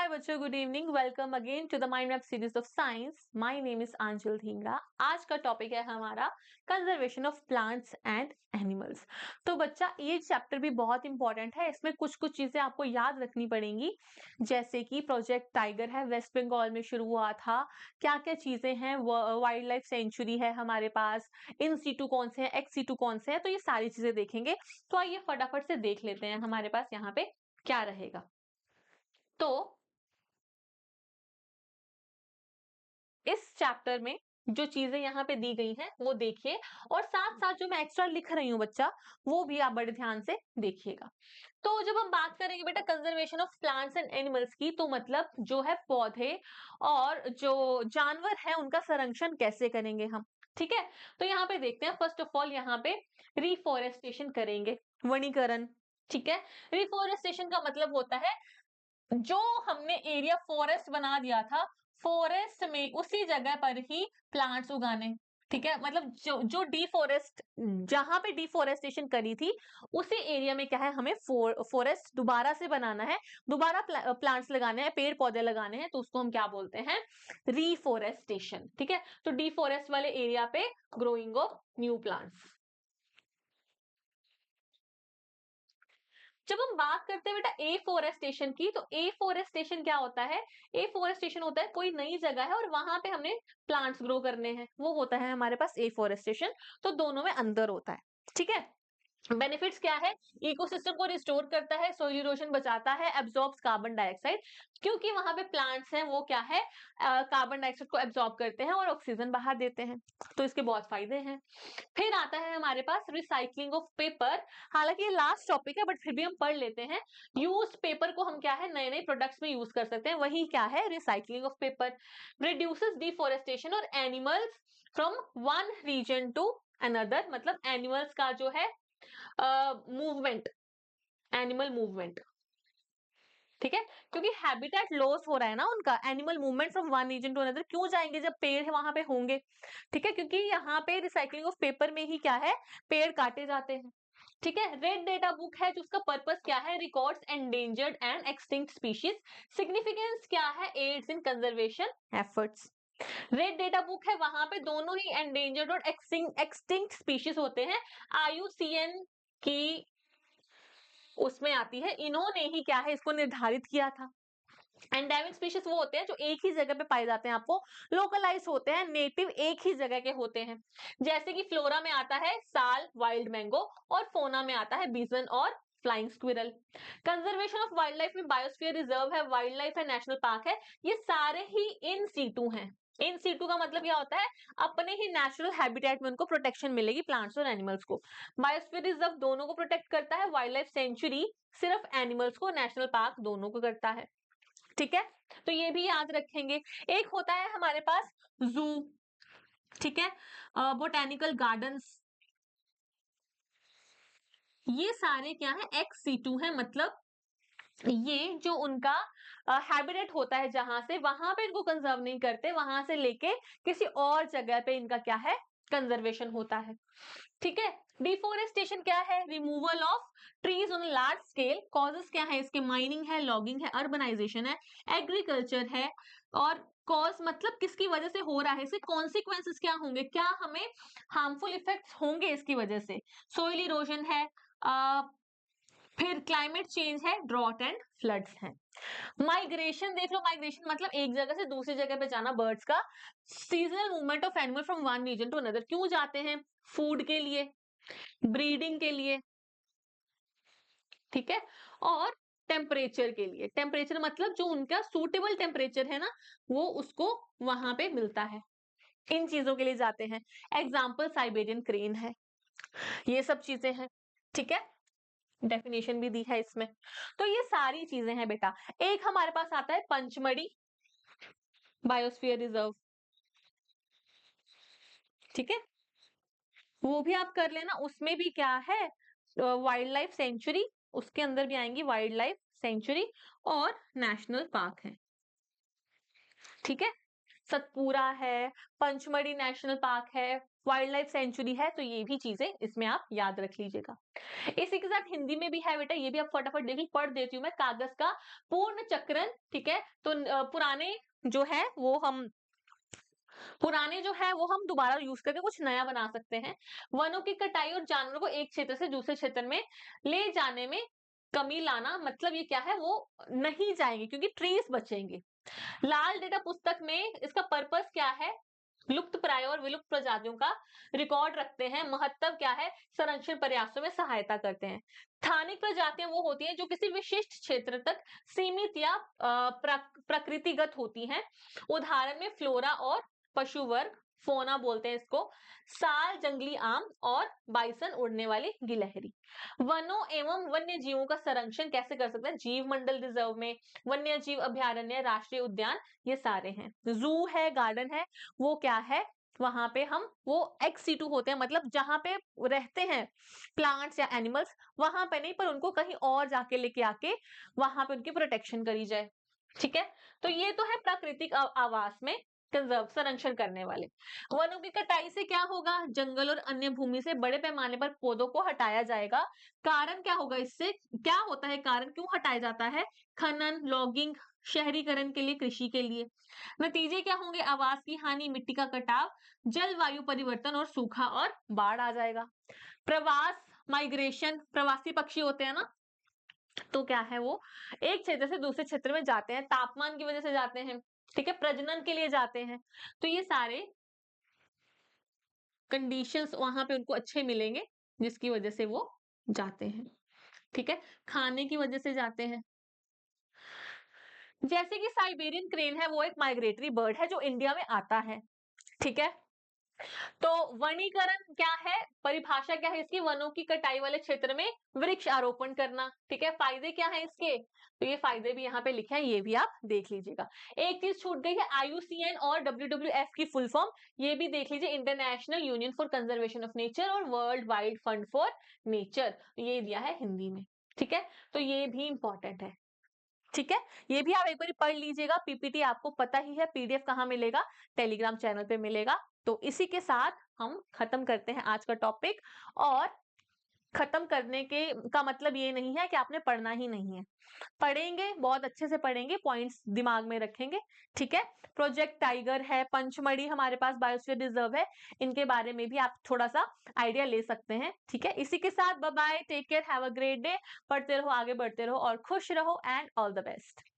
हाय बच्चों, good evening. Welcome again to the mind map series of science. My name is Aanchal Dhingra. आज का topic है हमारा conservation of plants and animals. तो बच्चा, ये चैप्टर भी बहुत इंपॉर्टेंट है। इसमें कुछ कुछ चीजें आपको याद रखनी पड़ेंगी, जैसे कि प्रोजेक्ट टाइगर है, वेस्ट बंगाल में शुरू हुआ था, क्या क्या चीजें हैं, वाइल्ड लाइफ सेंचुरी है हमारे पास, इन सीटू कौन से हैं, एक्स सीटू कौन से हैं, तो ये सारी चीजें देखेंगे। तो आइए फटाफट से देख लेते हैं हमारे पास यहाँ पे क्या रहेगा। तो इस चैप्टर में जो चीजें यहाँ पे दी गई हैं वो देखिए, और साथ साथ जो मैं एक्स्ट्रा लिख रही हूँ बच्चा, वो भी आप बड़े ध्यान से देखिएगा। तो जब हम बात करेंगे बेटा conservation of plants and animals की, तो मतलब जो है पौधे और जो जानवर है उनका संरक्षण कैसे करेंगे हम। ठीक है, तो यहाँ पे देखते हैं। फर्स्ट ऑफ ऑल यहाँ पे रिफोरेस्टेशन करेंगे, वनीकरण। ठीक है, रिफोरेस्टेशन का मतलब होता है जो हमने एरिया फॉरेस्ट बना दिया था, फॉरेस्ट में उसी जगह पर ही प्लांट्स उगाने। ठीक है, मतलब जो डिफोरेस्ट, जहां पे डिफोरेस्टेशन करी थी उसी एरिया में क्या है, हमें फॉरेस्ट दोबारा से बनाना है, दोबारा प्लांट्स लगाने हैं, पेड़ पौधे लगाने हैं, तो उसको हम क्या बोलते हैं, रिफोरेस्टेशन। ठीक है, तो डिफोरेस्ट वाले एरिया पे ग्रोइंग ऑफ न्यू प्लांट्स। जब हम बात करते हैं बेटा एफोरेस्टेशन की, तो एफोरेस्टेशन क्या होता है, एफोरेस्टेशन होता है कोई नई जगह है और वहां पे हमने प्लांट्स ग्रो करने हैं, वो होता है हमारे पास एफोरेस्टेशन। तो दोनों में अंदर होता है। ठीक है, बेनिफिट्स क्या है, इकोसिस्टम को रिस्टोर करता है, सोइल इरोजन बचाता है, एब्जॉर्ब्स कार्बन डाइऑक्साइड, क्योंकि वहां पे प्लांट्स हैं वो क्या है, कार्बन डाइऑक्साइड को एब्जॉर्ब करते हैं और ऑक्सीजन बाहर देते हैं, तो इसके बहुत फायदे हैं। फिर आता है हमारे पास रिसाइकलिंग ऑफ पेपर। हालांकि ये लास्ट टॉपिक है, बट फिर भी हम पढ़ लेते हैं। यूज पेपर को हम क्या है, नए नए प्रोडक्ट्स में यूज कर सकते हैं, वही क्या है, recycling of paper. Reduces deforestation और animals from one region to another, मतलब एनिमल्स का जो है मूवमेंट, एनिमल मूवमेंट। ठीक है, क्योंकि हैबिटेट लॉस हो रहा है ना उनका, animal movement from one region to another क्यों जाएंगे जब पेड़ है वहां पे होंगे। ठीक है, क्योंकि यहाँ पे रिसाइकलिंग ऑफ पेपर में ही क्या है, पेड़ काटे जाते हैं। ठीक है, रेड डेटा बुक है जिसका पर्पस क्या है, records endangered and extinct species. Significance क्या है, aids in conservation efforts. Red data book है, वहां पे दोनों ही एंडेंजर्ड और एक्सटिंक्ट स्पीशीज होते हैं। IUCN की उसमें आती है, इन्होंने ही क्या है इसको निर्धारित किया था। एंडेमिक स्पीशीज वो होते हैं जो एक ही जगह पे पाए जाते हैं, आपको लोकलाइज होते हैं, नेटिव एक ही जगह के होते हैं। जैसे कि फ्लोरा में आता है साल, वाइल्ड मैंगो, और फोना में आता है बीजन और flying squirrel. Conservation of wild life में बायोस्फीयर रिजर्व है, वाइल्ड लाइफ है, नेशनल पार्क है, ये सारे ही इन सीटू हैं। इन सीटू का मतलब क्या होता है, अपने ही नेचुरल हैबिटेट में उनको प्रोटेक्शन मिलेगी, प्लांट्स और एनिमल्स को। बायोस्फीयर रिजर्व दोनों को प्रोटेक्ट करता है, वाइल्ड लाइफ सेंचुरी सिर्फ एनिमल्स को, नेशनल पार्क दोनों को करता है। ठीक है, तो ये भी याद रखेंगे। एक होता है हमारे पास जू, ठीक है, बोटेनिकल गार्डन्स, ये सारे क्या है, एक्स सीटू है, मतलब ये जो उनका हैबिटेट होता है, जहां से वहां पे इनको कंजर्व नहीं करते, वहां से लेके किसी और जगह पे इनका क्या है, कंजर्वेशन होता है। ठीक है, डिफोरेस्टेशन क्या है, removal of trees on large scale. Causes क्या है इसके, माइनिंग है, लॉगिंग है, अर्बनाइजेशन है, एग्रीकल्चर है। और कॉज मतलब किसकी वजह से हो रहा है, इसके कॉन्सिक्वेंसेस क्या होंगे, क्या हमें हार्मफुल इफेक्ट्स होंगे इसकी वजह से। सोइल इरोजन है, फिर क्लाइमेट चेंज है, ड्रॉट एंड फ्लड्स हैं। माइग्रेशन देख लो, माइग्रेशन मतलब एक जगह से दूसरी जगह पे जाना, बर्ड्स का। Seasonal movement of animal from one region to another, क्यों जाते हैं, फूड के लिए, ब्रीडिंग के लिए। ठीक है, और टेम्परेचर के लिए। टेम्परेचर मतलब जो उनका सूटेबल टेम्परेचर है ना, वो उसको वहां पे मिलता है, इन चीजों के लिए जाते हैं। एग्जाम्पल साइबेरियन क्रेन है, ये सब चीजें हैं। ठीक है, डेफिनेशन भी दी है इसमें। तो ये सारी चीजें हैं बेटा। एक हमारे पास आता है पंचमढ़ी बायोस्फीयर रिजर्व। ठीक है, वो भी आप कर लेना, उसमें भी क्या है, वाइल्ड लाइफ सेंचुरी, उसके अंदर भी आएंगी वाइल्ड लाइफ सेंचुरी और नेशनल पार्क है। ठीक है, सतपुरा है, पंचमढ़ी नेशनल पार्क है, वाइल्ड लाइफ सेंचुरी है, तो ये भी चीजें इसमें आप याद रख लीजिएगा। इसी के साथ हिंदी में भी है बेटा, ये भी आप फटाफट देखिए, पढ़ देती हूँ मैं। कागज का पूर्ण चक्रण, ठीक है, तो पुराने जो है वो हम दोबारा यूज करके कुछ नया बना सकते हैं। वनों की कटाई और जानवरों को एक क्षेत्र से दूसरे क्षेत्र में ले जाने में कमी लाना, मतलब ये क्या है, वो नहीं जाएंगे क्योंकि ट्रीज बचेंगे। लाल डेटा पुस्तक में इसका पर्पस क्या है, लुप्त प्राय और विलुप्त प्रजातियों का रिकॉर्ड रखते हैं। महत्व क्या है, संरक्षण प्रयासों में सहायता करते हैं। स्थानिक प्रजातियां वो होती हैं जो किसी विशिष्ट क्षेत्र तक सीमित या प्रकृतिगत होती हैं। उदाहरण में फ्लोरा और पशु वर्ग, फोना बोलते हैं इसको, साल जंगली आम और बाइसन उड़ने वाली गिलहरी। वनों एवं वन्य जीवों का संरक्षण कैसे कर सकते हैं, जीव मंडल रिजर्व में, वन्य जीव अभ्यारण्य, राष्ट्रीय उद्यान, ये सारे हैं। जू है, गार्डन है, वो क्या है, वहां पे हम वो एक्स-सिटू होते हैं, मतलब जहां पे रहते हैं प्लांट्स या एनिमल्स, वहां पे नहीं, पर उनको कहीं और जाके लेके आके वहां पे उनकी प्रोटेक्शन करी जाए। ठीक है, तो ये तो है प्राकृतिक आवास में कंजर्व, संरक्षण करने वाले। वनों की कटाई से क्या होगा, जंगल और अन्य भूमि से बड़े पैमाने पर पौधों को हटाया जाएगा। कारण क्या होगा, इससे क्या होता है, कारण क्यों हटाया जाता है, खनन, लॉगिंग, शहरीकरण के लिए, कृषि के लिए। नतीजे क्या होंगे, आवास की हानि, मिट्टी का कटाव, जलवायु परिवर्तन और सूखा और बाढ़ आ जाएगा। प्रवास, माइग्रेशन, प्रवासी पक्षी होते हैं ना, तो क्या है, वो एक क्षेत्र से दूसरे क्षेत्र में जाते हैं, तापमान की वजह से जाते हैं, ठीक है, प्रजनन के लिए जाते हैं, तो ये सारे कंडीशंस वहां पे उनको अच्छे मिलेंगे जिसकी वजह से वो जाते हैं। ठीक है, खाने की वजह से जाते हैं। जैसे कि साइबेरियन क्रेन है, वो एक माइग्रेटरी बर्ड है जो इंडिया में आता है। ठीक है, तो वनीकरण क्या है, परिभाषा क्या है इसकी, वनों की कटाई वाले क्षेत्र में वृक्ष आरोपण करना। ठीक है, फायदे क्या है इसके, तो ये फायदे भी यहाँ पे लिखे हैं, ये भी आप देख लीजिएगा। एक चीज छूट गई है, IUCN और WWF की फुल फॉर्म, ये भी देख लीजिए, International Union for Conservation of Nature और World Wide Fund for Nature, ये दिया है हिंदी में। ठीक है, तो ये भी इंपॉर्टेंट है। ठीक है, ये भी आप एक बार पढ़ लीजिएगा। PPT आपको पता ही है, PDF कहाँ मिलेगा, टेलीग्राम चैनल पे मिलेगा। तो इसी के साथ हम खत्म करते हैं आज का टॉपिक। और खत्म करने के का मतलब ये नहीं है कि आपने पढ़ना ही नहीं है, पढ़ेंगे, बहुत अच्छे से पढ़ेंगे, पॉइंट्स दिमाग में रखेंगे। ठीक है, प्रोजेक्ट टाइगर है, पंचमढ़ी हमारे पास बायोस्फीयर रिजर्व है, इनके बारे में भी आप थोड़ा सा आइडिया ले सकते हैं। ठीक है, इसी के साथ bye bye, take care, have a great day, पढ़ते रहो, आगे बढ़ते रहो और खुश रहो, एंड ऑल द बेस्ट।